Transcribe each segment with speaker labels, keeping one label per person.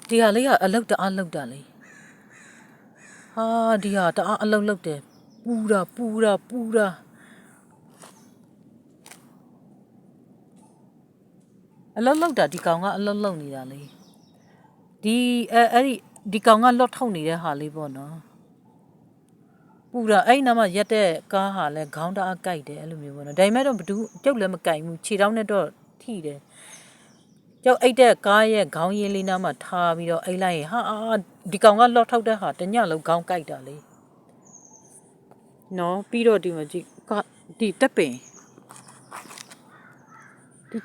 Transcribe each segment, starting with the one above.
Speaker 1: ဒီဟာလေကအလုတ်တအားလုတ်တာလေဟာဒီဟာတအားအလုတ်လုတ်တယ်ပူတာအလုတ်လုတ်တာဒီကောင်ကအလုတ်လုတ်နေတာလေဒီကောင်ကလော့ထုတ်နေတဲ့ဟာလေးပေါ့နော်ပူတာအဲ့နားမှာရက်တဲ့ကားဟာလဲခေါင်းတအားကြိုက်တယ်အဲ့လိုမျိုးပေါ့နော်ဒါပေမဲ့တော့ကျုပ်လည်းမကြိုက်ဘူးခြေထောက်နဲ့တော့ထိတယ်ကျောက်အိတ်တဲ့ကားရဲ့ခေါင်းရင်းလေးနားမှာထားပြီးတော့အိတ်လိုက်ရင်ဟာဒီကောင်ကလော့ထုတ်တဲ့ဟာတညလုံးခေါင်းကြိုက်တာလေနော်ပြီးတော့ဒီမှာကြည့်ဒီတက်ပင်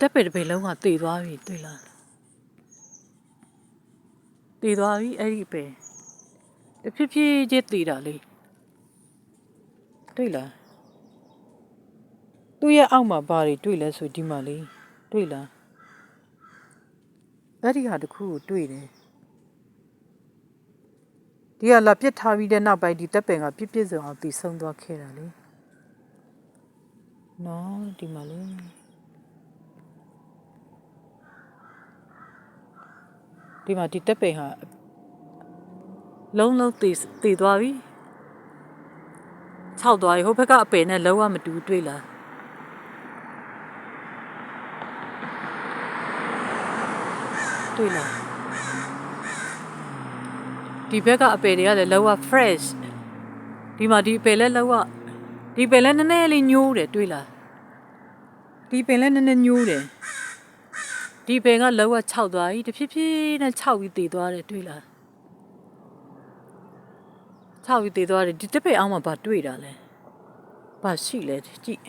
Speaker 1: တစ်ပေလုံးကတေသွားပြီတွေ့လားတေသွားပြီအဲ့ဒီပဲတဖြည်းဖြည်းချင်းတေတာလေတွေ့လားသူ့ရဲ့အောက်မှာဘာတွေတွေ့လဲဆိုဒီမှာလေတွေ့လားအဲ့ဒီဟာတခုကိုတွေ့တယ်ဒီကလာပြစ်ထားပြီးတဲ့နောက်ပိုင်းဒီတက်ပင်ကပြစ်စုံအောင်တည်ဆုံးသွားခဲ့တာလေနော်ဒီမှာလေဒီမှာဒီတက်ပင်ဟာလုံးတည်သွားပြီ6သွားပြီဟိုဘက်ကအပယ်နဲ့လုံးဝမတူတွေ့လားတွေ့လားဒီဘက်ကအပယ်တွေကလည်းလုံးဝ fresh ဒီမှာဒီအပယ်လည်းလုံးဝဒီပယ်လည်းနည်းနည်းလေးညိုးတယ်တွေ့လားဒီပယ်လည်းနည်းနည်းညိုးတယ်ဒီပယ်ကလုံးဝ6သွားပြီတဖြည်းဖြည်းနဲ့6ပြီးတည်သွားတယ်တွေ့လား6ပြီးတည်သွားတယ်ဒီတက်ပယ်အောင်မှာဘာတွေ့တာလဲဘာရှိလဲကြည့်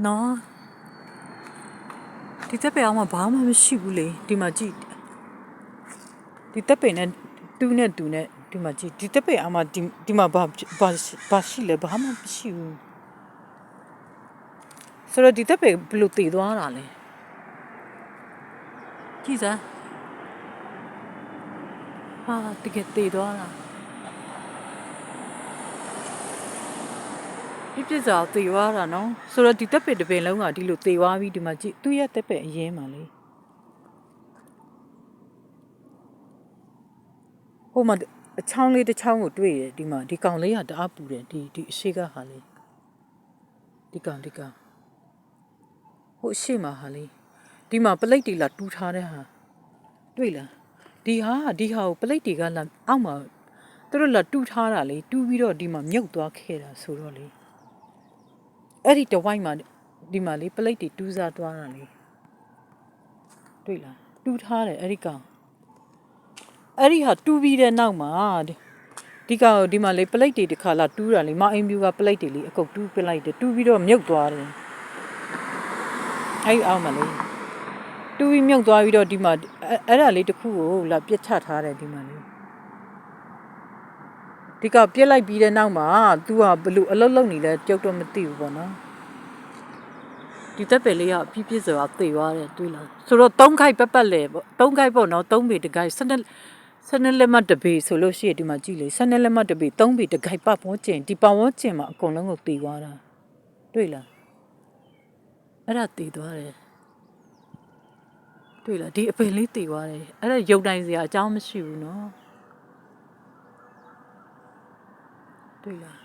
Speaker 1: နော်ဒီတက်ပယ်အောင်မှာဘာမှမရှိဘူးလေဒီမှာကြည့်ဒီတက်ပယ်နဲ့တူနဲ့ဒီမှာကြည့်ဒီတက်ပယ်အောင်မှာဒီမှာဘာရှိလဲဘာမှမရှိဘူးဆိုတော့ဒီတက်ပယ်ဘယ်လိုတည်သွားတာလဲကြည့်စမ်းဟာတကယ်တည်သွားတာပြစ်စားသေသွားတာနော်ဆိုတော့ဒီတက်ပယ်တစ်ပင်လုံးကဒီလိုသေသွားပြီးဒီမှာကြည့်သူ့ရဲ့တက်ပယ်အရင်ပါလေဟိုမှာအချောင်းလေးတစ်ချောင်းကိုတွေ့တယ်ဒီမှာဒီကောင်လေးကတအားပူတယ်ဒီအရှိကဟာလေးဒီကောင်ဟိုအရှိမှာဟာလေးဒီမှာပလိတ်တီလာတူးထားတဲ့ဟာတွေ့လားဒီဟာကိုပလိတ်တီကလာအောက်မှာသူတို့လာတူးထားတာလေတူးပြီးတော့ဒီမှာမြုပ်သွားခဲ့တာဆိုတော့လေအဲ့ဒီတဝိုက်မှာဒီမှာလေပလိတ်တီတူးစားသွားတာလေတွေ့လားတူးထားတယ်အဲ့ဒီကောင်အဲ့ဒီဟာတူးပြီးတဲ့နောက်မှာဒီကောင်ဒီမှာလေပလိတ်တီတစ်ခါလာတူးတာလေမအိမ်ပြူကပလိတ်တီလေးအကုတ်တူးပလိုက်တယ်တူးပြီးတော့မြုပ်သွားတယ်အဲ့အောက်မှာလေတူးပြီးမြုပ်သွားပြီးတော့ဒီမှာအဲ့ဒါလေးတစ်ခုကိုလာပြစ်ချထားတယ်ဒီမှာလေဒီကပြစ်လိုက်ပြီးတဲ့နောက်မှာ तू ကဘလို့အလုတ်လုံနေလဲပြုတ်တော့မသိဘူးပေါ့နော်ဒီတက်ပယ်လေးကပြစ်ဆိုတာသေသွားတယ်တွေ့လားဆိုတော့3ခိုက်ပတ်လေပေါ့3ခိုက်ပေါ့နော်3ပေတခိုက်12လက်မတပေဆိုလို့ရှိရင်ဒီမှာကြည့်လေ12လက်မတပေ3ပေတခိုက်ပတ်ဝန်းကျင်ဒီပတ်ဝန်းကျင်မှာအကုန်လုံးကိုသေသွားတာတွေ့လားအဲ့ဒါသေသွားတယ်တွေ့လားဒီအပင်လေးသေသွားတယ်အဲ့ဒါရုပ်တိုင်းစရာအကြောင်းမရှိဘူးနော်တွေ့လား